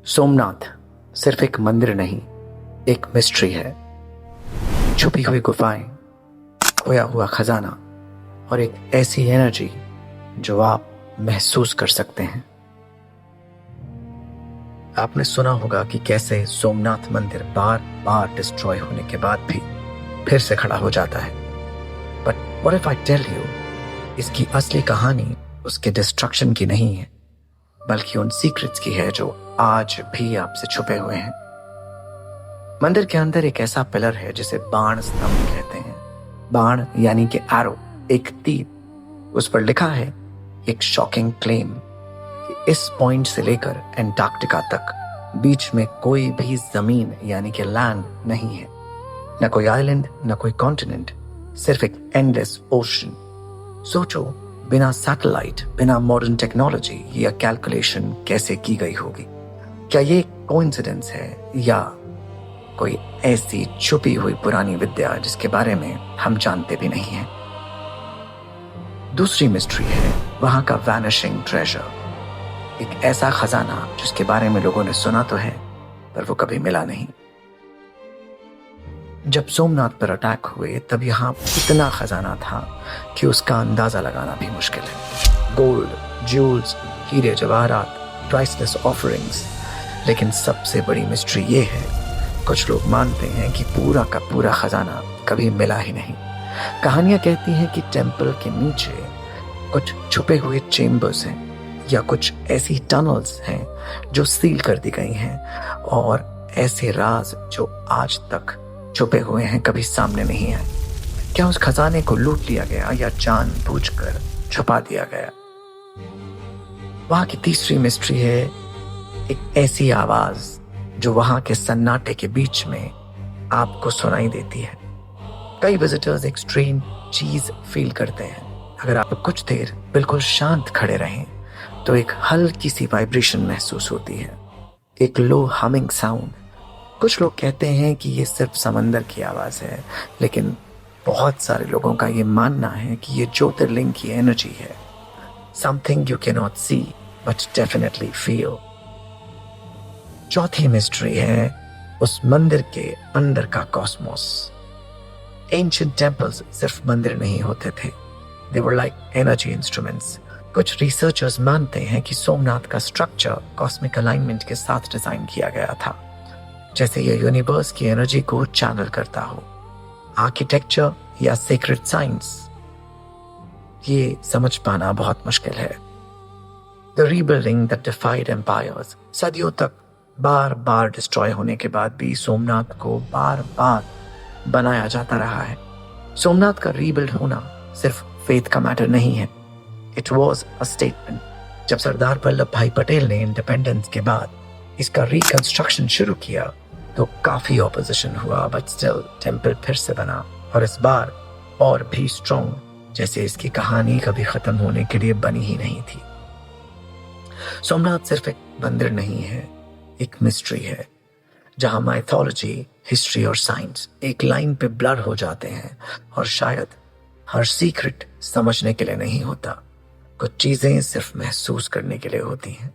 सोमनाथ सिर्फ एक मंदिर नहीं, एक मिस्ट्री है। छुपी हुई गुफाएं, खोया हुआ खजाना और एक ऐसी एनर्जी जो आप महसूस कर सकते हैं। आपने सुना होगा कि कैसे सोमनाथ मंदिर बार बार डिस्ट्रॉय होने के बाद भी फिर से खड़ा हो जाता है। But what if I tell you, इसकी असली कहानी उसके डिस्ट्रक्शन की नहीं है, बल्कि उन सीक्रेट्स की है जो आज भी आपसे छुपे हुए हैं। मंदिर के अंदर एक ऐसा पिलर है जिसे बाण स्तंभ कहते हैं। बाण यानी कि एरो, एक तीर। उस पर लिखा है एक शॉकिंग क्लेम कि इस पॉइंट से लेकर एंटार्क्टिका तक बीच में कोई भी जमीन यानी कि लैंड नहीं है। न कोई आइलैंड, न कोई कॉन्टिनेंट, सिर्फ एक एंडलेस ओशन। सोचो, बिना सैटेलाइट, बिना मॉडर्न टेक्नोलॉजी या कैलकुलेशन कैसे की गई होगी। क्या ये कोइंसिडेंस है या कोई ऐसी छुपी हुई पुरानी विद्या जिसके बारे में हम जानते भी नहीं हैं? दूसरी मिस्ट्री है वहां का वैनिशिंग ट्रेजर, एक ऐसा खजाना जिसके बारे में लोगों ने सुना तो है पर वो कभी मिला नहीं। जब सोमनाथ पर अटैक हुए तब यहाँ इतना खजाना था कि उसका अंदाजा लगाना भी मुश्किल है। गोल्ड, ज्यूल्स, हीरे जवाहरात, प्राइसलेस ऑफरिंग्स। लेकिन सबसे बड़ी मिस्ट्री ये है, कुछ लोग मानते हैं कि पूरा का पूरा खजाना कभी मिला ही नहीं। कहानियां कहती हैं कि टेंपल के नीचे कुछ छुपे हुए चेम्बर्स हैं या कुछ ऐसी टनल्स हैं जो सील कर दी गई हैं, और ऐसे राज जो आज तक छुपे हुए हैं कभी सामने नहीं आए। क्या उस खजाने को लूट लिया गया या जानबूझकर छुपा दिया गया? वहां की तीसरी मिस्ट्री है एक ऐसी आवाज जो वहां के सन्नाटे के बीच में आपको सुनाई देती है। कई विजिटर्स एक स्ट्रेंज चीज फील करते हैं। अगर आप कुछ देर बिल्कुल शांत खड़े रहें तो एक हल्की सी वाइब्रेशन महसूस होती है, एक लो हमिंग साउंड। कुछ लोग कहते हैं कि ये सिर्फ समंदर की आवाज है, लेकिन बहुत सारे लोगों का ये मानना है कि ये ज्योतिर्लिंग की एनर्जी है। Something you can not see but definitely feel. चौथी मिस्ट्री है उस मंदिर के अंदर का कॉस्मोस। एंशिएंट टेंपल्स सिर्फ मंदिर नहीं होते थे, दे वर लाइक एनर्जी इंस्ट्रूमेंट्स। कुछ रिसर्चर्स मानते हैं कि सोमनाथ का स्ट्रक्चर कॉस्मिक अलाइनमेंट के साथ डिजाइन किया गया था, जैसे ये यूनिवर्स की एनर्जी को चैनल करता हो। आर्किटेक्चर या सीक्रेट साइंस, ये समझ पाना बहुत मुश्किल है। The rebuilding that defied empires, सदियों तक बार बार डिस्ट्रॉय होने के बाद भी सोमनाथ को बार बार बनाया जाता रहा है। सोमनाथ का रीबिल्ड होना सिर्फ फेथ का मैटर नहीं है, इट वॉज अ स्टेटमेंट। जब सरदार वल्लभ भाई पटेल ने इंडिपेंडेंस के बाद इसका रिकंस्ट्रक्शन शुरू किया तो काफी ऑपोजिशन हुआ, बट स्टिल टेंपल फिर से बना, और इस बार और भी स्ट्रॉन्ग, जैसे इसकी कहानी कभी खत्म होने के लिए बनी ही नहीं थी। सोमनाथ सिर्फ एक मंदिर नहीं है, एक मिस्ट्री है जहां माइथोलॉजी, हिस्ट्री और साइंस एक लाइन पे ब्लर हो जाते हैं। और शायद हर सीक्रेट समझने के लिए नहीं होता, कुछ चीजें सिर्फ महसूस करने के लिए होती हैं।